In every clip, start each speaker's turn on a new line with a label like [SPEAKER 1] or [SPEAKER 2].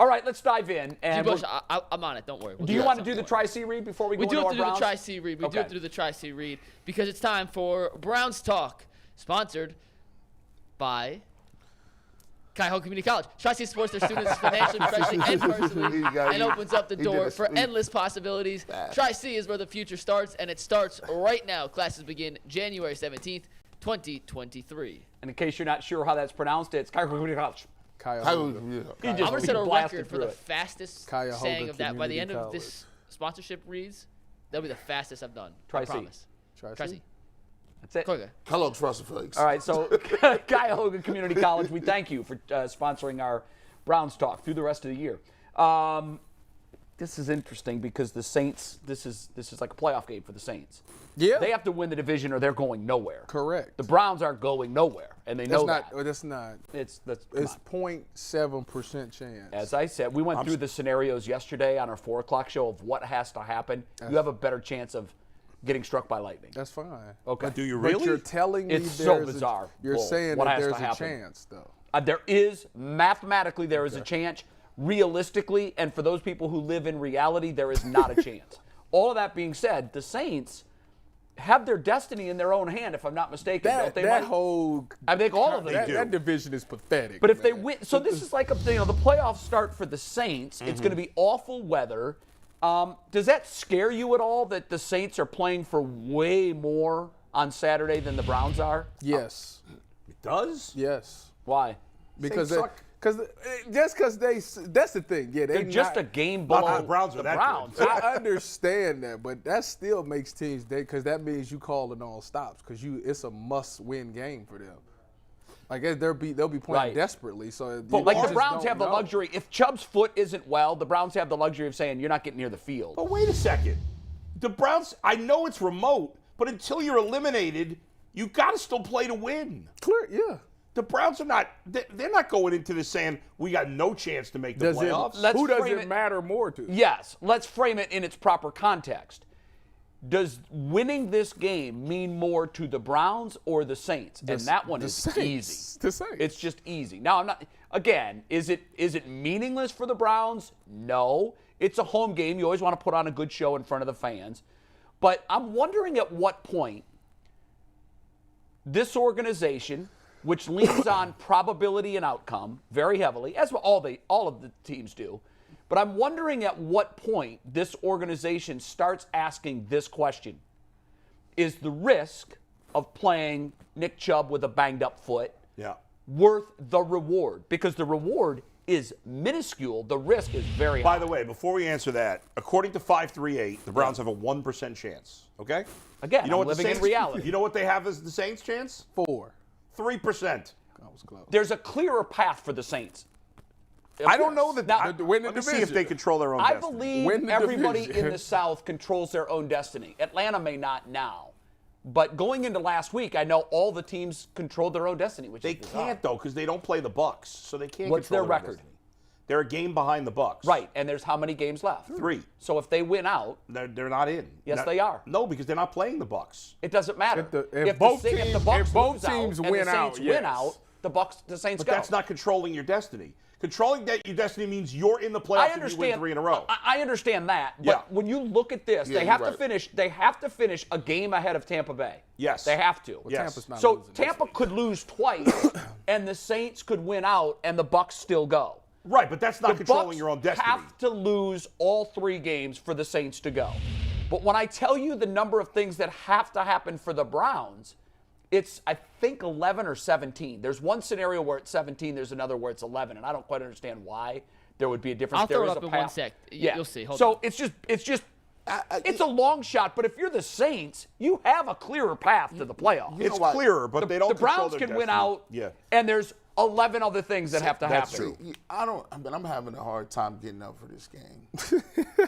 [SPEAKER 1] All right, let's dive in. And
[SPEAKER 2] Bush, I'm on it. Don't worry.
[SPEAKER 1] do you want to do the Tri-C read before we go into our Browns?
[SPEAKER 2] We do it through the Tri-C read. We do it through the Tri-C read because it's time for Browns Talk, sponsored by Cuyahoga Community College. Tri-C supports their students financially, professionally, and personally, and opens up the door for endless possibilities. Tri-C is where the future starts, and it starts right now. Classes begin January 17th, 2023.
[SPEAKER 1] And in case you're not sure how that's pronounced, it's Cuyahoga Community College.
[SPEAKER 3] Cuyahoga.
[SPEAKER 2] I'm going to set a record for the
[SPEAKER 1] it.
[SPEAKER 2] fastest
[SPEAKER 3] Cuyahoga
[SPEAKER 2] saying of that. By the end
[SPEAKER 3] Community
[SPEAKER 2] of this sponsorship reads, that'll be the fastest I've done.
[SPEAKER 1] Tri-C.
[SPEAKER 2] I promise.
[SPEAKER 3] Tri-C.
[SPEAKER 1] That's it.
[SPEAKER 2] Okay.
[SPEAKER 4] Hello, Trust Flakes.
[SPEAKER 1] All right, so Cuyahoga Community College, we thank you for sponsoring our Browns Talk through the rest of the year. This is interesting because the Saints, this is like a playoff game for the Saints.
[SPEAKER 3] Yeah.
[SPEAKER 1] They have to win the division or they're going nowhere.
[SPEAKER 3] Correct.
[SPEAKER 1] The Browns aren't going nowhere, and they know that.
[SPEAKER 3] That's not.
[SPEAKER 1] It's
[SPEAKER 3] 0.7% chance.
[SPEAKER 1] As I said, we went through the scenarios yesterday on our 4 o'clock show of what has to happen. You have a better chance of getting struck by lightning.
[SPEAKER 3] That's fine.
[SPEAKER 1] Okay.
[SPEAKER 4] But do you really?
[SPEAKER 3] But you're telling me
[SPEAKER 1] It's so
[SPEAKER 3] there's
[SPEAKER 1] bizarre.
[SPEAKER 3] You're
[SPEAKER 1] Bull.
[SPEAKER 3] saying
[SPEAKER 1] What
[SPEAKER 3] that
[SPEAKER 1] has to
[SPEAKER 3] there's a
[SPEAKER 1] happen?
[SPEAKER 3] chance, though.
[SPEAKER 1] There is, mathematically, there is a chance. Realistically, and for those people who live in reality, there is not a chance. All of that being said, the Saints have their destiny in their own hand, if I'm not mistaken.
[SPEAKER 3] I think all of them
[SPEAKER 1] do.
[SPEAKER 3] That division is pathetic.
[SPEAKER 1] But if they win, so this is like the playoffs start for the Saints. It's going to be awful weather. Does that scare you at all that the Saints are playing for way more on Saturday than the Browns are?
[SPEAKER 3] Yes.
[SPEAKER 4] It does?
[SPEAKER 3] Yes.
[SPEAKER 1] Why?
[SPEAKER 3] Because
[SPEAKER 4] suck.
[SPEAKER 3] that's the thing. Yeah,
[SPEAKER 1] They're just a game below
[SPEAKER 4] the Browns are
[SPEAKER 1] the
[SPEAKER 4] that
[SPEAKER 1] Browns.
[SPEAKER 4] good.
[SPEAKER 3] I understand that, but that still makes teams because that means you calling all stops because it's a must-win game for them. Like they'll be playing desperately. So,
[SPEAKER 1] but like the Browns have the luxury. If Chubb's foot isn't well, the Browns have the luxury of saying you're not getting near the field.
[SPEAKER 4] But wait a second. The Browns, I know it's remote, but until you're eliminated, you got to still play to win.
[SPEAKER 3] Clear, yeah.
[SPEAKER 4] The Browns are not, they're not going into this saying we got no chance to make the playoffs.
[SPEAKER 3] Who does it matter more to?
[SPEAKER 1] Yes, let's frame it in its proper context. Does winning this game mean more to the Browns or the Saints? And that one is easy.
[SPEAKER 3] The Saints.
[SPEAKER 1] It's just easy. Now, I'm not. Again, is it meaningless for the Browns? No. It's a home game. You always want to put on a good show in front of the fans. But I'm wondering at what point this organization, which leans on probability and outcome very heavily, as all of the teams do. But I'm wondering at what point this organization starts asking this question. Is the risk of playing Nick Chubb with a banged-up foot worth the reward? Because the reward is minuscule. The risk is very high.
[SPEAKER 4] By the way, before we answer that, according to 538, the Browns have a 1% chance, okay?
[SPEAKER 1] Again,
[SPEAKER 4] you know
[SPEAKER 1] I'm
[SPEAKER 4] what
[SPEAKER 1] living in reality.
[SPEAKER 4] You know what they have as the Saints' chance?
[SPEAKER 3] 4.
[SPEAKER 4] 3%.
[SPEAKER 3] That was close.
[SPEAKER 1] There's a clearer path for the Saints.
[SPEAKER 4] I don't know that.
[SPEAKER 1] Now,
[SPEAKER 3] win the
[SPEAKER 4] let me see
[SPEAKER 3] division.
[SPEAKER 4] if they control their own
[SPEAKER 1] I
[SPEAKER 4] destiny.
[SPEAKER 1] believe everybody in the South controls their own destiny. Atlanta may not now. But going into last week, I know all the teams controlled their own destiny, which
[SPEAKER 4] They
[SPEAKER 1] is bizarre.
[SPEAKER 4] can't, though, because they don't play the Bucks, so they can't
[SPEAKER 1] What's
[SPEAKER 4] control
[SPEAKER 1] their record?
[SPEAKER 4] destiny. They're a game behind the Bucks.
[SPEAKER 1] Right, and there's how many games left?
[SPEAKER 4] 3.
[SPEAKER 1] So if they win out,
[SPEAKER 4] They're not in.
[SPEAKER 1] Yes, they are.
[SPEAKER 4] No, because they're not playing the Bucks.
[SPEAKER 1] it doesn't matter.
[SPEAKER 3] If both
[SPEAKER 1] the Bucks
[SPEAKER 3] both
[SPEAKER 1] lose out
[SPEAKER 3] teams
[SPEAKER 1] and
[SPEAKER 3] win
[SPEAKER 1] the Saints
[SPEAKER 3] out,
[SPEAKER 1] win
[SPEAKER 3] yes.
[SPEAKER 1] out, the Saints
[SPEAKER 4] But
[SPEAKER 1] go.
[SPEAKER 4] that's not controlling your destiny. Controlling your destiny means you're in the playoffs if you win 3 in a row.
[SPEAKER 1] I understand that, but
[SPEAKER 4] Yeah.
[SPEAKER 1] when you look at this, they have to finish. They have to finish a game ahead of Tampa Bay.
[SPEAKER 4] Yes.
[SPEAKER 1] they have to.
[SPEAKER 4] Yes.
[SPEAKER 3] Tampa's not
[SPEAKER 1] So
[SPEAKER 3] losing
[SPEAKER 1] Tampa could lose twice, and the Saints could win out, and the Bucks still go.
[SPEAKER 4] Right, but that's not
[SPEAKER 1] The
[SPEAKER 4] controlling
[SPEAKER 1] Bucks
[SPEAKER 4] your own destiny.
[SPEAKER 1] have to lose all 3 games for the Saints to go. But when I tell you the number of things that have to happen for the Browns, it's, I think, 11 or 17. There's one scenario where it's 17. There's another where it's 11, and I don't quite understand why there would be a difference.
[SPEAKER 2] I'll throw it
[SPEAKER 1] There is
[SPEAKER 2] up
[SPEAKER 1] a
[SPEAKER 2] in
[SPEAKER 1] path.
[SPEAKER 2] 1 sec.
[SPEAKER 1] Yeah.
[SPEAKER 2] You'll see. Hold
[SPEAKER 1] so
[SPEAKER 2] on.
[SPEAKER 1] it's a long shot, but if you're the Saints, you have a clearer path to the playoffs.
[SPEAKER 4] It's clearer, but they don't
[SPEAKER 1] The
[SPEAKER 4] control
[SPEAKER 1] Browns
[SPEAKER 4] their
[SPEAKER 1] can win
[SPEAKER 4] destiny.
[SPEAKER 1] out,
[SPEAKER 4] Yeah.
[SPEAKER 1] and there's 11 other things that have to
[SPEAKER 4] That's
[SPEAKER 1] happen.
[SPEAKER 4] true.
[SPEAKER 5] I'm having a hard time getting up for this game.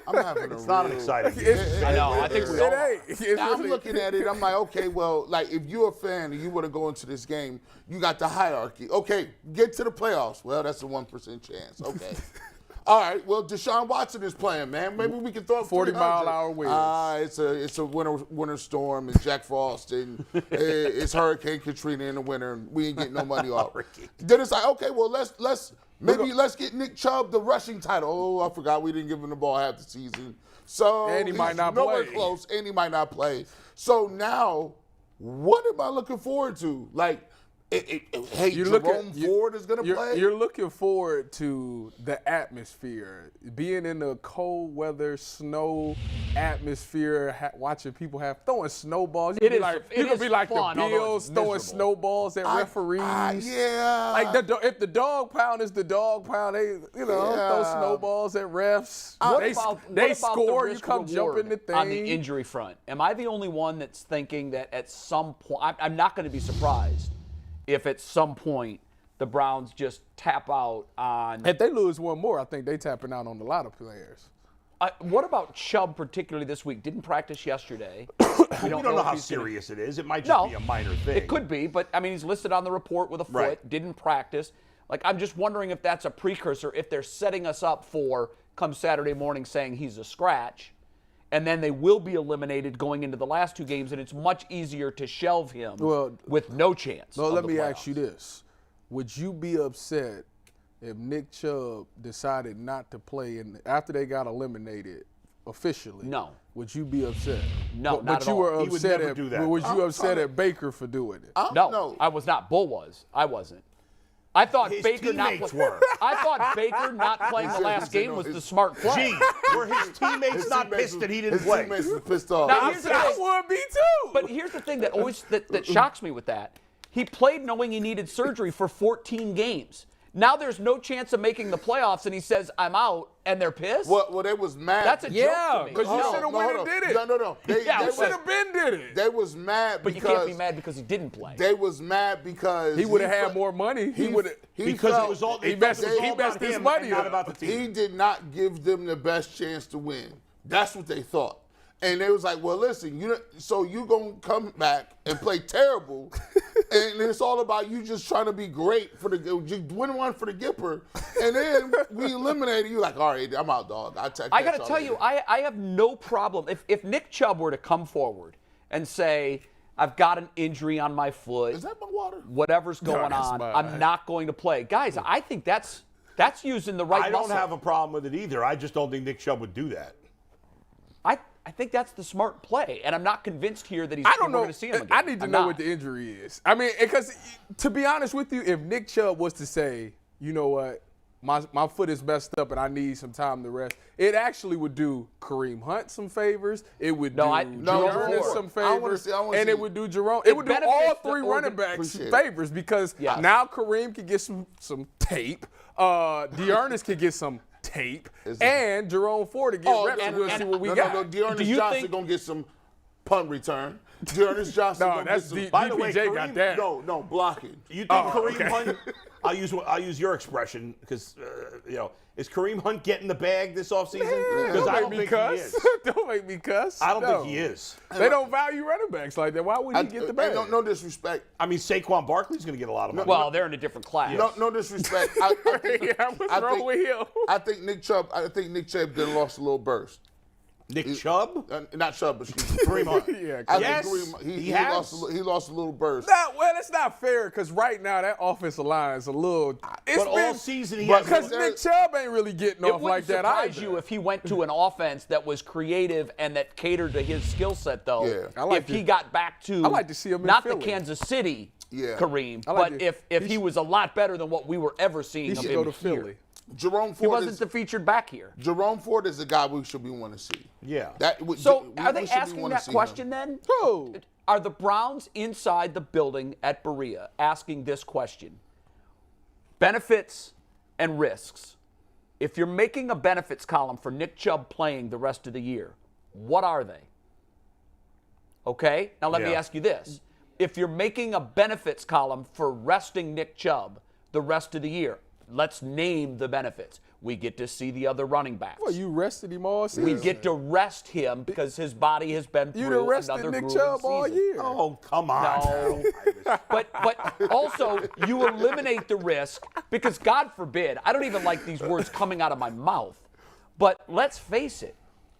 [SPEAKER 5] I'm having
[SPEAKER 4] It's not an exciting game.
[SPEAKER 1] I know. I think we all are.
[SPEAKER 5] Now, I'm looking at it. I'm like, okay, well, like if you're a fan and you want to go into this game, you got the hierarchy. Okay, get to the playoffs. Well, that's a 1% chance. Okay. All right, well, Deshaun Watson is playing, man. Maybe we can throw up
[SPEAKER 3] 40-mile-hour winds.
[SPEAKER 5] It's a winter storm and Jack Frost and it's Hurricane Katrina in the winter and we ain't getting no money off. Then it's like, okay, well let's get Nick Chubb the rushing title. Oh, I forgot we didn't give him the ball half the season. So
[SPEAKER 3] and he might not
[SPEAKER 5] nowhere
[SPEAKER 3] play.
[SPEAKER 5] close, and he might not play. So now, what am I looking forward to? Like, Jerome Ford is going to play?
[SPEAKER 3] You're looking forward to the atmosphere. Being in the cold weather, snow atmosphere, watching people throwing snowballs. You could be like the Bills throwing snowballs at referees.
[SPEAKER 5] Yeah.
[SPEAKER 3] Like if the dog pound is the dog pound, they throw snowballs at refs. They score, you come jump in the thing.
[SPEAKER 1] On the injury front, am I the only one that's thinking that at some point, I'm not going to be surprised if at some point the Browns just tap out on.
[SPEAKER 3] If they lose one more, I think they tapping out on a lot of players.
[SPEAKER 1] What about Chubb particularly this week? Didn't practice yesterday.
[SPEAKER 4] We don't know how serious it is. It might just be a minor thing.
[SPEAKER 1] It could be, but I mean, he's listed on the report with a foot.
[SPEAKER 4] Right.
[SPEAKER 1] Didn't practice. Like, I'm just wondering if that's a precursor, if they're setting us up for come Saturday morning saying he's a scratch, and then they will be eliminated going into the last two games, and it's much easier to shelve him with no chance.
[SPEAKER 3] Well, let me ask you this. Would you be upset if Nick Chubb decided not to play after they got eliminated officially?
[SPEAKER 1] No.
[SPEAKER 3] Would you be upset?
[SPEAKER 1] No, not at
[SPEAKER 3] you
[SPEAKER 1] all.
[SPEAKER 3] were
[SPEAKER 4] He would
[SPEAKER 3] upset
[SPEAKER 4] never do that.
[SPEAKER 3] Was you upset at Baker for doing it?
[SPEAKER 1] No, I was not. Bull was. I wasn't. I thought
[SPEAKER 4] His
[SPEAKER 1] Baker not
[SPEAKER 4] teammates were.
[SPEAKER 1] I thought Baker not playing the last game was the smart play.
[SPEAKER 4] Gee, were his teammates not pissed that he didn't play?
[SPEAKER 5] His teammates were pissed off.
[SPEAKER 1] Now, here's the
[SPEAKER 3] I
[SPEAKER 1] thing.
[SPEAKER 3] would be too.
[SPEAKER 1] But here's the thing that always that shocks me with that. He played knowing he needed surgery for 14 games. Now there's no chance of making the playoffs, and he says, I'm out, and they're pissed?
[SPEAKER 5] Well, they was mad.
[SPEAKER 1] That's a joke to me.
[SPEAKER 3] because you should have went and did it.
[SPEAKER 5] No. They
[SPEAKER 3] should have been did it.
[SPEAKER 5] They was mad
[SPEAKER 1] But
[SPEAKER 5] because
[SPEAKER 1] you can't be mad because he didn't play.
[SPEAKER 5] They was mad because
[SPEAKER 3] He would have had more money. He would have.
[SPEAKER 4] Because it was all
[SPEAKER 3] He messed his money
[SPEAKER 4] not
[SPEAKER 3] up.
[SPEAKER 4] about the team.
[SPEAKER 5] He did not give them the best chance to win. That's what they thought. And they was like, well, listen, so you going to come back and play terrible, and it's all about you just trying to be great you win one for the Gipper, and then we eliminated you. Like, all right, I'm out, dog.
[SPEAKER 1] I got to tell you, I have no problem. If Nick Chubb were to come forward and say, I've got an injury on my foot.
[SPEAKER 5] Is that my water?
[SPEAKER 1] Whatever's going
[SPEAKER 3] that's
[SPEAKER 1] on,
[SPEAKER 3] mine.
[SPEAKER 1] I'm not going to play. Guys, I think that's using the right
[SPEAKER 4] I don't
[SPEAKER 1] muscle.
[SPEAKER 4] have a problem with it either. I just don't think Nick Chubb would do that.
[SPEAKER 1] I think that's the smart play, and I'm not convinced here that
[SPEAKER 3] I don't know.
[SPEAKER 1] going to see him again.
[SPEAKER 3] I need to know what the injury is. I mean, because to be honest with you, if Nick Chubb was to say, you know what, my foot is messed up and I need some time to rest, it actually would do Kareem Hunt some favors. It would do Jerome some favors, and it would do Jerome. It would do all three running backs favors because now Kareem can get some tape. Dearness can get some tape, and Jerome Ford to get reps. We'll see what we got.
[SPEAKER 5] Dearness Johnson going to get some punt return. Dearness Johnson going to get some.
[SPEAKER 4] By the way,
[SPEAKER 3] DPJ got that.
[SPEAKER 5] No, blocking.
[SPEAKER 4] You think Kareem Hunt? I'll use your expression because is Kareem Hunt getting the bag this offseason? Because I don't think he is.
[SPEAKER 3] Don't make me cuss.
[SPEAKER 4] I don't think he is.
[SPEAKER 3] They don't value running backs like that. Why would he get the bag?
[SPEAKER 5] No disrespect.
[SPEAKER 4] I mean, Saquon Barkley's going to get a lot of money.
[SPEAKER 1] Well, they're in a different class.
[SPEAKER 5] No disrespect.
[SPEAKER 3] What's wrong with him?
[SPEAKER 5] I think Nick Chubb did lost a little burst.
[SPEAKER 4] Nick Chubb?
[SPEAKER 5] Not Chubb, but Kareem Hunt. He lost a little burst.
[SPEAKER 3] Well, it's not fair because right now that offensive line is a little.
[SPEAKER 4] All season he has.
[SPEAKER 3] Because Nick Chubb ain't really getting off like that either.
[SPEAKER 1] It wouldn't surprise you if he went to an offense that was creative and that catered to his skill set, though.
[SPEAKER 5] Yeah.
[SPEAKER 1] If he got back to
[SPEAKER 3] I like to see him in
[SPEAKER 1] not the
[SPEAKER 3] Philly.
[SPEAKER 1] Kansas City Kareem,
[SPEAKER 3] like
[SPEAKER 1] but if he was a lot better than what we were ever seeing
[SPEAKER 3] He
[SPEAKER 1] of
[SPEAKER 3] should
[SPEAKER 1] him
[SPEAKER 3] go to
[SPEAKER 1] here.
[SPEAKER 3] Philly.
[SPEAKER 5] Jerome Ford
[SPEAKER 1] He wasn't the featured back here.
[SPEAKER 5] Jerome Ford is the guy we want to see.
[SPEAKER 4] Yeah.
[SPEAKER 1] So are they asking that question then?
[SPEAKER 3] Who?
[SPEAKER 1] Are the Browns inside the building at Berea asking this question? Benefits and risks. If you're making a benefits column for Nick Chubb playing the rest of the year, what are they? Okay? Now let me ask you this. If you're making a benefits column for resting Nick Chubb the rest of the year, let's name the benefits. We get to see the other running backs.
[SPEAKER 3] Well, you rested him all season.
[SPEAKER 1] We get to rest him because his body has been
[SPEAKER 3] You
[SPEAKER 1] through
[SPEAKER 3] done rested
[SPEAKER 1] another
[SPEAKER 3] Nick
[SPEAKER 1] grueling
[SPEAKER 3] Chubb
[SPEAKER 1] season.
[SPEAKER 3] all year.
[SPEAKER 4] Oh, come on.
[SPEAKER 1] No. But also, you eliminate the risk because, God forbid, I don't even like these words coming out of my mouth, but let's face it,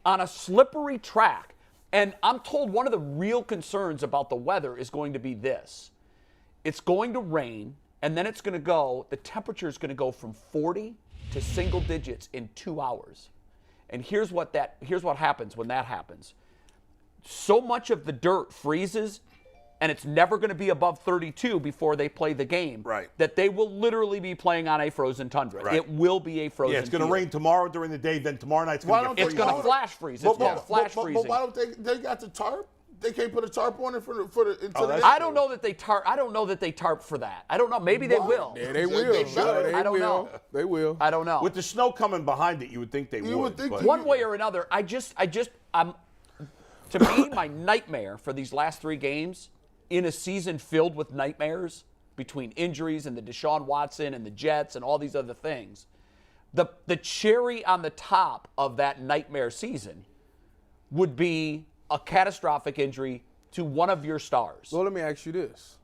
[SPEAKER 1] on a slippery track, and I'm told one of the real concerns about the weather is going to be this. It's going to rain, and then it's going to go, the temperature is going to go from 40 to single digits in 2 hours. And here's what happens when that happens. So much of the dirt freezes, and it's never going to be above 32 before they play the game.
[SPEAKER 4] Right.
[SPEAKER 1] That they will literally be playing on a frozen tundra.
[SPEAKER 4] Right.
[SPEAKER 1] It will be a frozen.
[SPEAKER 4] Yeah, it's going to
[SPEAKER 1] field.
[SPEAKER 4] rain tomorrow during the day. Then tomorrow night it's going to get
[SPEAKER 1] It's
[SPEAKER 4] freezing.
[SPEAKER 1] going to flash freeze. It's called flash freezing.
[SPEAKER 5] But why don't they got the tarp? They can't put a tarp on it until the
[SPEAKER 1] I don't know that they tarp. I don't know that they tarp for that. I don't know. Maybe they will.
[SPEAKER 3] Yeah, they will.
[SPEAKER 1] I don't know.
[SPEAKER 3] They will.
[SPEAKER 1] I don't know.
[SPEAKER 4] With the snow coming behind it, you would think they would.
[SPEAKER 5] You would think
[SPEAKER 4] but-
[SPEAKER 5] they
[SPEAKER 1] One way or another, to me, my nightmare for these last 3 games in a season filled with nightmares between injuries and the Deshaun Watson and the Jets and all these other things, the cherry on the top of that nightmare season would be a catastrophic injury to one of your stars.
[SPEAKER 3] Well, let me ask you this.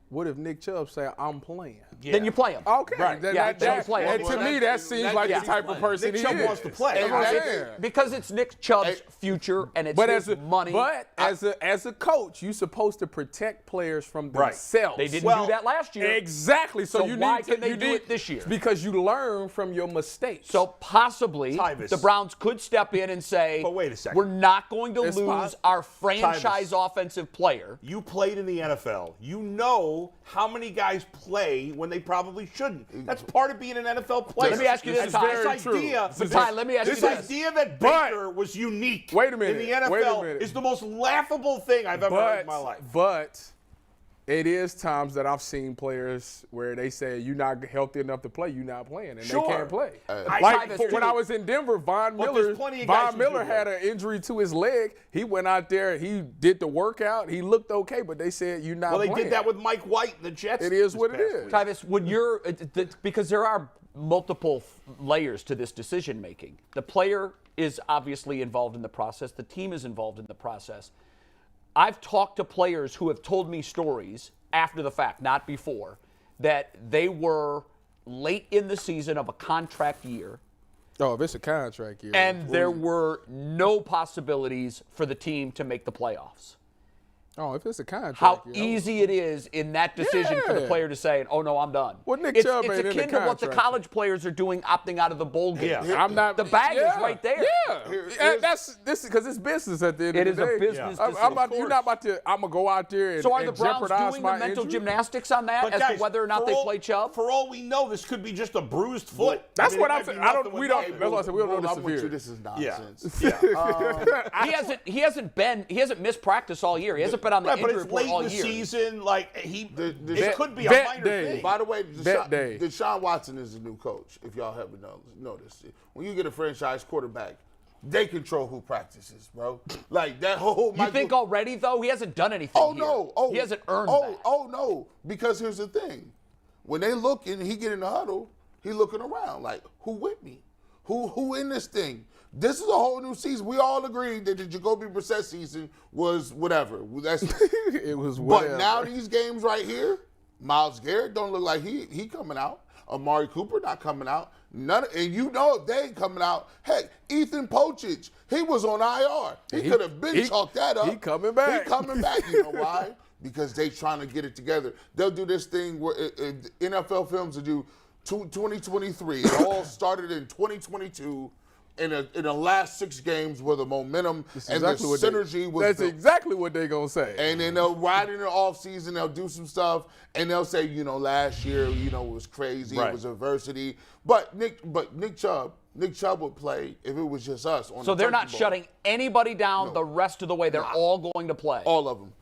[SPEAKER 3] What if Nick Chubb say, I'm playing?
[SPEAKER 1] Then you play him.
[SPEAKER 3] Okay.
[SPEAKER 4] Right.
[SPEAKER 3] Then
[SPEAKER 1] Yeah, then you
[SPEAKER 3] that,
[SPEAKER 1] play him.
[SPEAKER 3] and to me, that seems like the type of person
[SPEAKER 4] Nick
[SPEAKER 3] he
[SPEAKER 4] Chubb
[SPEAKER 3] is.
[SPEAKER 4] wants to play.
[SPEAKER 3] You know what I'm saying?
[SPEAKER 1] Because it's Nick Chubb's future and it's
[SPEAKER 3] But
[SPEAKER 1] his money.
[SPEAKER 3] But as a coach, you're supposed to protect players from
[SPEAKER 4] Right.
[SPEAKER 3] themselves.
[SPEAKER 1] They didn't
[SPEAKER 4] Well,
[SPEAKER 1] do that last year.
[SPEAKER 3] Exactly. So you
[SPEAKER 1] why
[SPEAKER 3] need
[SPEAKER 1] can
[SPEAKER 3] to,
[SPEAKER 1] they
[SPEAKER 3] you
[SPEAKER 1] do
[SPEAKER 3] need,
[SPEAKER 1] it this year?
[SPEAKER 3] Because you learn from your mistakes.
[SPEAKER 1] So possibly
[SPEAKER 4] Tyvis.
[SPEAKER 1] the Browns could step in and say,
[SPEAKER 4] But wait a second.
[SPEAKER 1] we're not going to
[SPEAKER 3] It's
[SPEAKER 1] lose
[SPEAKER 3] possible.
[SPEAKER 1] our franchise
[SPEAKER 4] Tyvis.
[SPEAKER 1] offensive player.
[SPEAKER 4] You played in the NFL. You know how many guys play when they probably shouldn't. That's part of being an NFL player.
[SPEAKER 1] Let me ask you this, Ty.
[SPEAKER 4] This
[SPEAKER 3] Very
[SPEAKER 4] idea,
[SPEAKER 3] true.
[SPEAKER 1] But Ty, let me ask you
[SPEAKER 4] this
[SPEAKER 1] this.
[SPEAKER 4] idea that
[SPEAKER 3] But-
[SPEAKER 4] Baker was unique
[SPEAKER 3] Wait a minute,
[SPEAKER 4] in the
[SPEAKER 3] wait a
[SPEAKER 4] NFL
[SPEAKER 3] minute.
[SPEAKER 4] is the most laughable thing I've ever heard in my life.
[SPEAKER 3] But it is times that I've seen players where they say you're not healthy enough to play, you're not playing, and
[SPEAKER 4] Sure.
[SPEAKER 3] they can't play.
[SPEAKER 4] I-
[SPEAKER 3] Like
[SPEAKER 1] Tyvis,
[SPEAKER 3] when
[SPEAKER 1] too.
[SPEAKER 3] I was in Denver, Von
[SPEAKER 4] But
[SPEAKER 3] Miller,
[SPEAKER 4] there's plenty of guys who do
[SPEAKER 3] had an injury to his leg. He went out there, he did the workout, he looked okay, but they said you're not
[SPEAKER 4] Well, they
[SPEAKER 3] playing.
[SPEAKER 4] did that with Mike White and the Jets.
[SPEAKER 3] It is
[SPEAKER 4] this
[SPEAKER 3] what it
[SPEAKER 4] past
[SPEAKER 3] is.
[SPEAKER 4] week.
[SPEAKER 1] Tyvis, would your because there are multiple layers to this decision making. The player is obviously involved in the process. The team is involved in the process. I've talked to players who have told me stories after the fact, not before, that they were late in the season of a contract year,
[SPEAKER 3] Oh, if it's a contract year.
[SPEAKER 1] and there were no possibilities for the team to make the playoffs.
[SPEAKER 3] Oh, if it's a contract
[SPEAKER 1] How
[SPEAKER 3] year.
[SPEAKER 1] easy it is in that decision for the
[SPEAKER 3] Yeah.
[SPEAKER 1] player to say, "Oh no, I'm done."
[SPEAKER 3] Well, Nick
[SPEAKER 1] it's
[SPEAKER 3] Chubb
[SPEAKER 1] it's
[SPEAKER 3] ain't in the
[SPEAKER 1] akin to what the
[SPEAKER 3] contract.
[SPEAKER 1] college players are doing, opting out of the bowl game.
[SPEAKER 4] Yeah.
[SPEAKER 3] I'm not.
[SPEAKER 1] The bag is right there.
[SPEAKER 3] Yeah, that's this because it's business at the end
[SPEAKER 1] It
[SPEAKER 3] of
[SPEAKER 1] is
[SPEAKER 3] the
[SPEAKER 1] a
[SPEAKER 3] day.
[SPEAKER 1] business
[SPEAKER 3] I'm
[SPEAKER 1] decision.
[SPEAKER 3] about, you're not about to. I'm gonna go out there and,
[SPEAKER 1] So are the
[SPEAKER 3] and
[SPEAKER 1] Browns
[SPEAKER 3] jeopardize
[SPEAKER 1] doing
[SPEAKER 3] my
[SPEAKER 1] the mental
[SPEAKER 3] injury?
[SPEAKER 1] gymnastics on that
[SPEAKER 4] But
[SPEAKER 1] as
[SPEAKER 4] guys,
[SPEAKER 1] to whether or not
[SPEAKER 4] for
[SPEAKER 1] they
[SPEAKER 4] all-
[SPEAKER 1] play Chubb?
[SPEAKER 4] For all we know, this could be just a bruised foot.
[SPEAKER 3] That's
[SPEAKER 4] I mean,
[SPEAKER 3] what
[SPEAKER 4] it
[SPEAKER 3] I'm
[SPEAKER 4] might be
[SPEAKER 3] saying. I don't.
[SPEAKER 4] nothing
[SPEAKER 3] We
[SPEAKER 4] with
[SPEAKER 3] don't.
[SPEAKER 4] nothing.
[SPEAKER 3] That's what I said. We don't know the
[SPEAKER 5] I'm with you.
[SPEAKER 3] severity.
[SPEAKER 5] This is
[SPEAKER 4] Yeah.
[SPEAKER 5] nonsense.
[SPEAKER 4] Yeah.
[SPEAKER 1] He hasn't missed practice all year. He hasn't been on the
[SPEAKER 4] Right, but
[SPEAKER 1] injury
[SPEAKER 4] it's
[SPEAKER 1] report
[SPEAKER 4] late
[SPEAKER 1] all
[SPEAKER 4] in the
[SPEAKER 1] year.
[SPEAKER 4] season. Like it could be a
[SPEAKER 3] vet
[SPEAKER 4] minor
[SPEAKER 3] day.
[SPEAKER 4] thing.
[SPEAKER 5] By the way,
[SPEAKER 3] That day.
[SPEAKER 5] Deshaun Watson is the new coach, if y'all haven't noticed. When you get a franchise quarterback, they control who practices, bro. Like that whole
[SPEAKER 1] You think already though he hasn't done anything?
[SPEAKER 5] Oh
[SPEAKER 1] here.
[SPEAKER 5] no! Oh,
[SPEAKER 1] he hasn't earned
[SPEAKER 5] oh,
[SPEAKER 1] that.
[SPEAKER 5] Oh no! Because here's the thing: when they look and he get in the huddle, he looking around like, who with me? Who in this thing? This is a whole new season. We all agreed that the Jacoby Brissett season was whatever. That's
[SPEAKER 3] It was whatever.
[SPEAKER 5] But now these games right here, Myles Garrett don't look like he coming out. Amari Cooper not coming out. And you know if they ain't coming out. Heck, Ethan Pochich, he was on IR. He could have been chalked that up.
[SPEAKER 3] he coming back.
[SPEAKER 5] He coming back. You know why? Because they trying to get it together. They'll do this thing where NFL films will do 2023. It all started in 2022. In the last 6 games where the momentum and the synergy was
[SPEAKER 3] That's
[SPEAKER 5] built.
[SPEAKER 3] exactly what they're going to say.
[SPEAKER 5] And then they'll ride in the offseason, they'll do some stuff, and they'll say, last year, it was crazy,
[SPEAKER 4] Right.
[SPEAKER 5] it was adversity. But Nick Chubb would play if it was just us.
[SPEAKER 1] So they're not shutting anybody down the rest of the way. They're all going to play.
[SPEAKER 5] all of them.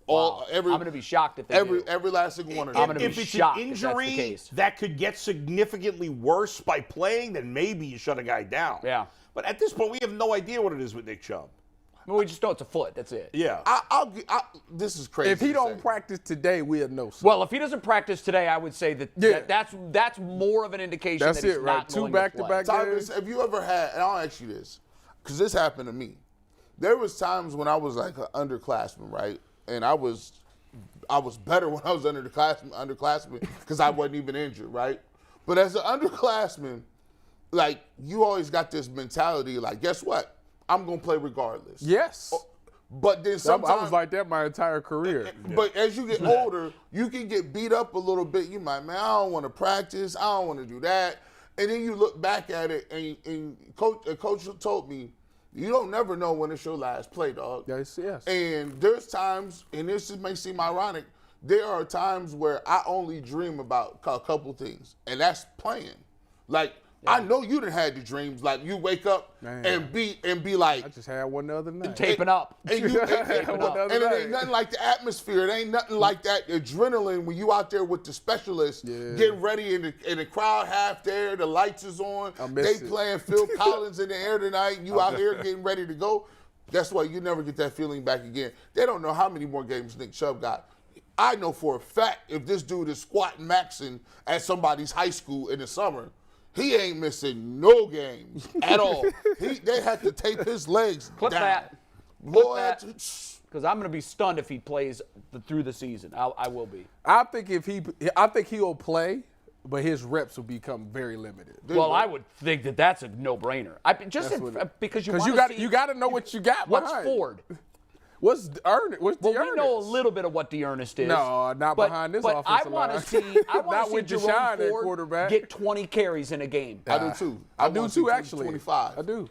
[SPEAKER 1] Wow. I'm going to be shocked if they do.
[SPEAKER 5] Every last single one of
[SPEAKER 1] I'm
[SPEAKER 5] them.
[SPEAKER 1] gonna
[SPEAKER 4] If
[SPEAKER 1] be
[SPEAKER 4] it's
[SPEAKER 1] shocked
[SPEAKER 4] an
[SPEAKER 1] if that's the
[SPEAKER 4] injury
[SPEAKER 1] case.
[SPEAKER 4] that could get significantly worse by playing, then maybe you shut a guy down.
[SPEAKER 1] Yeah.
[SPEAKER 4] But at this point, we have no idea what it is with Nick Chubb.
[SPEAKER 1] We just know it's a foot. That's it.
[SPEAKER 4] Yeah.
[SPEAKER 5] This is crazy.
[SPEAKER 3] If he
[SPEAKER 5] to
[SPEAKER 3] don't
[SPEAKER 5] say.
[SPEAKER 3] practice today, we'll know.
[SPEAKER 1] Well, if he doesn't practice today, I would say that's more of an indication
[SPEAKER 3] That's
[SPEAKER 1] that he's
[SPEAKER 3] it, right?
[SPEAKER 1] not
[SPEAKER 3] 2
[SPEAKER 1] going
[SPEAKER 3] back-to-back
[SPEAKER 1] to play.
[SPEAKER 3] games.
[SPEAKER 5] Tyvis, have you ever had, and I'll ask you this, because this happened to me. There was times when I was like an underclassman, right? And I was better when I was underclassman because I wasn't even injured, right? But as an underclassman, like, you always got this mentality, like, guess what? I'm going to play regardless.
[SPEAKER 3] Yes.
[SPEAKER 5] But then
[SPEAKER 3] I
[SPEAKER 5] sometimes,
[SPEAKER 3] was like that my entire career.
[SPEAKER 5] but as you get older, you can get beat up a little bit. You might, man, I don't want to practice. I don't want to do that. And then you look back at it, and coach told me, you don't never know when it's your last play, dog.
[SPEAKER 3] Yes.
[SPEAKER 5] And there's times, and this may seem ironic, there are times where I only dream about a couple things, and that's playing. Like, I know you done had the dreams, like you wake up and be like,
[SPEAKER 3] I just had one the other night.
[SPEAKER 1] Taping up.
[SPEAKER 5] and it ain't nothing like the atmosphere. It ain't nothing like that adrenaline when you out there with the specialists getting ready and the crowd half there, the lights is on, they playing Phil Collins in the air tonight, you out here getting ready to go. Guess what? You never get that feeling back again. They don't know how many more games Nick Chubb got. I know for a fact if this dude is squatting maxing at somebody's high school in the summer, he ain't missing no games at all. They had to tape his legs
[SPEAKER 1] Clip
[SPEAKER 5] down.
[SPEAKER 1] that.
[SPEAKER 5] Boy,
[SPEAKER 1] Because I'm going to be stunned if he plays through the season. I will be.
[SPEAKER 3] I think he'll play, but his reps will become very limited.
[SPEAKER 1] Well, I would think that that's a no-brainer. Because
[SPEAKER 3] you got to know what you got.
[SPEAKER 1] What's
[SPEAKER 3] behind.
[SPEAKER 1] Ford?
[SPEAKER 3] What's Ernest? What's
[SPEAKER 1] Well,
[SPEAKER 3] Dearness?
[SPEAKER 1] we know a little bit of what Dearness is.
[SPEAKER 3] No, not behind this
[SPEAKER 1] but
[SPEAKER 3] offensive
[SPEAKER 1] I want
[SPEAKER 3] line.
[SPEAKER 1] to see. I
[SPEAKER 3] Not
[SPEAKER 1] want to
[SPEAKER 3] with
[SPEAKER 1] see
[SPEAKER 3] Deshaun
[SPEAKER 1] Jerome
[SPEAKER 3] at
[SPEAKER 1] Ford
[SPEAKER 3] quarterback.
[SPEAKER 1] get 20 carries in a game.
[SPEAKER 5] I do too.
[SPEAKER 3] I do
[SPEAKER 5] wanna see
[SPEAKER 3] too, actually.
[SPEAKER 5] 25.
[SPEAKER 3] I do.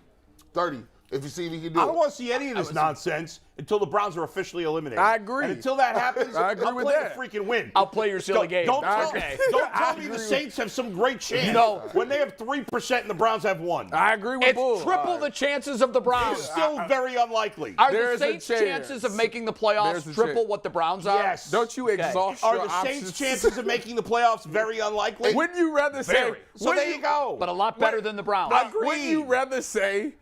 [SPEAKER 5] 30. If you see if he can do
[SPEAKER 4] I
[SPEAKER 5] it.
[SPEAKER 4] don't want to see any of this nonsense until the Browns are officially eliminated.
[SPEAKER 3] I agree.
[SPEAKER 4] And until that happens,
[SPEAKER 3] I agree
[SPEAKER 4] I'll
[SPEAKER 3] with
[SPEAKER 4] play
[SPEAKER 3] that.
[SPEAKER 4] the freaking win.
[SPEAKER 1] I'll play your silly game.
[SPEAKER 4] Don't tell,
[SPEAKER 1] Okay.
[SPEAKER 4] don't tell me the Saints have some great chance
[SPEAKER 1] No.
[SPEAKER 4] when they have 3% and the Browns have 1.
[SPEAKER 3] I agree with
[SPEAKER 1] It's
[SPEAKER 3] Bull.
[SPEAKER 1] triple the chances of the Browns.
[SPEAKER 4] It's still very unlikely.
[SPEAKER 1] Are the
[SPEAKER 3] There's a
[SPEAKER 1] Saints'
[SPEAKER 3] chance.
[SPEAKER 1] chances of making the playoffs
[SPEAKER 3] There's a
[SPEAKER 1] triple
[SPEAKER 3] chance.
[SPEAKER 1] what the Browns are?
[SPEAKER 4] Yes.
[SPEAKER 3] Don't you exhaust
[SPEAKER 4] Are
[SPEAKER 3] your
[SPEAKER 4] the
[SPEAKER 3] options?
[SPEAKER 4] Saints' chances of making the playoffs very unlikely?
[SPEAKER 3] Wouldn't you rather say?
[SPEAKER 1] Very.
[SPEAKER 4] So there you go.
[SPEAKER 1] But a lot better than the Browns.
[SPEAKER 3] Wouldn't you rather say?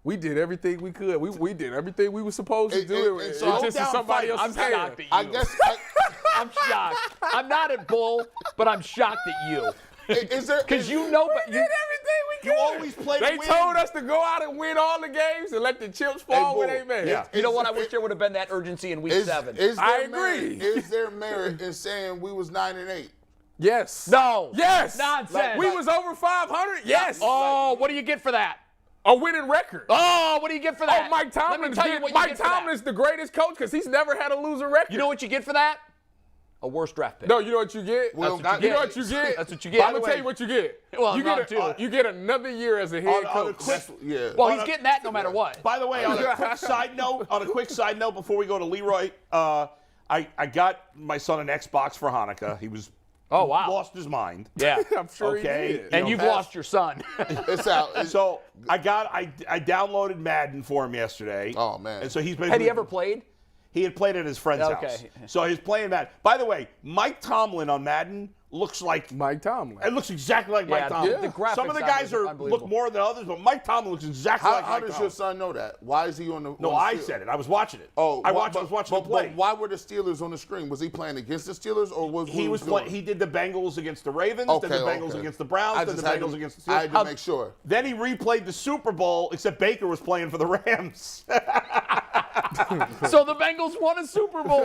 [SPEAKER 3] We did everything we could. We did everything we were supposed to do.
[SPEAKER 5] and
[SPEAKER 3] It's
[SPEAKER 5] so
[SPEAKER 3] just in
[SPEAKER 4] down
[SPEAKER 3] somebody
[SPEAKER 4] fight.
[SPEAKER 3] else's
[SPEAKER 1] I'm
[SPEAKER 3] hand.
[SPEAKER 1] shocked at you.
[SPEAKER 5] I guess.
[SPEAKER 1] I'm shocked. I'm not at Bull, but I'm shocked at you.
[SPEAKER 5] Is there?
[SPEAKER 1] Because you know, but
[SPEAKER 3] We did everything we
[SPEAKER 4] You
[SPEAKER 3] could.
[SPEAKER 4] always play to
[SPEAKER 3] They
[SPEAKER 4] win.
[SPEAKER 3] told us to go out and win all the games and let the chips fall where they
[SPEAKER 5] Bull.
[SPEAKER 3] may.
[SPEAKER 4] Yeah.
[SPEAKER 1] you know what? I wish there would have been that urgency in week 7.
[SPEAKER 3] I agree.
[SPEAKER 5] Is there merit in saying we was 9-8?
[SPEAKER 3] Yes.
[SPEAKER 1] No.
[SPEAKER 3] Yes.
[SPEAKER 1] Nonsense.
[SPEAKER 3] We was over 500. Yes.
[SPEAKER 1] Oh, what do you get for that?
[SPEAKER 3] A winning record.
[SPEAKER 1] Oh, what do you get for that?
[SPEAKER 3] Oh, Mike Tomlin's
[SPEAKER 1] Let me tell you what you get for that.
[SPEAKER 3] Tomlin's the greatest coach because he's never had a losing record.
[SPEAKER 1] You know what you get for that? A worse draft pick.
[SPEAKER 3] No, you know what you get?
[SPEAKER 5] Well,
[SPEAKER 1] That's what
[SPEAKER 3] You
[SPEAKER 1] you
[SPEAKER 3] know
[SPEAKER 1] get.
[SPEAKER 3] what you get?
[SPEAKER 1] That's what you get.
[SPEAKER 3] I'm going to tell you what you get.
[SPEAKER 1] Well,
[SPEAKER 3] you
[SPEAKER 1] not
[SPEAKER 3] get
[SPEAKER 1] too.
[SPEAKER 3] you get another year as a head
[SPEAKER 4] On a
[SPEAKER 3] coach.
[SPEAKER 4] quick,
[SPEAKER 5] Yeah.
[SPEAKER 1] Well, he's getting that no matter what.
[SPEAKER 4] by the way, on a quick side note, before we go to Leroy, I got my son an Xbox for Hanukkah. He was
[SPEAKER 1] Oh, wow.
[SPEAKER 4] lost his mind.
[SPEAKER 1] Yeah.
[SPEAKER 3] I'm sure
[SPEAKER 4] Okay.
[SPEAKER 3] he did.
[SPEAKER 1] And you've lost your son.
[SPEAKER 5] It's out.
[SPEAKER 4] So I downloaded Madden for him yesterday.
[SPEAKER 5] Oh, man.
[SPEAKER 4] And so he's been.
[SPEAKER 1] Had he ever played?
[SPEAKER 4] He had played at his friend's
[SPEAKER 1] Okay.
[SPEAKER 4] house. So he's playing Madden. By the way, Mike Tomlin on Madden looks like
[SPEAKER 3] Mike Tomlin.
[SPEAKER 4] It looks exactly like
[SPEAKER 1] Yeah,
[SPEAKER 4] Mike Tomlin.
[SPEAKER 1] the graphics
[SPEAKER 4] Some of the
[SPEAKER 1] on
[SPEAKER 4] guys
[SPEAKER 1] it are
[SPEAKER 4] look
[SPEAKER 1] unbelievable.
[SPEAKER 4] more than others, but Mike Tomlin looks exactly like
[SPEAKER 5] How
[SPEAKER 4] Mike
[SPEAKER 5] does
[SPEAKER 4] Tomlin.
[SPEAKER 5] your son know that? Why is he on the?
[SPEAKER 4] No,
[SPEAKER 5] on the
[SPEAKER 4] I
[SPEAKER 5] field?
[SPEAKER 4] said it. I was watching it.
[SPEAKER 5] Oh,
[SPEAKER 4] I was watching him play.
[SPEAKER 5] But why were the Steelers on the screen? Was he playing against the Steelers or was
[SPEAKER 4] He was
[SPEAKER 5] doing?
[SPEAKER 4] He did the Bengals against the Ravens,
[SPEAKER 5] Okay,
[SPEAKER 4] then the Bengals
[SPEAKER 5] okay.
[SPEAKER 4] against the Browns,
[SPEAKER 5] I
[SPEAKER 4] then the
[SPEAKER 5] just had
[SPEAKER 4] Bengals
[SPEAKER 5] to-
[SPEAKER 4] against the
[SPEAKER 5] I
[SPEAKER 4] Steelers.
[SPEAKER 5] had to make sure.
[SPEAKER 4] Then he replayed the Super Bowl, except Baker was playing for the Rams.
[SPEAKER 1] So the Bengals won a Super Bowl.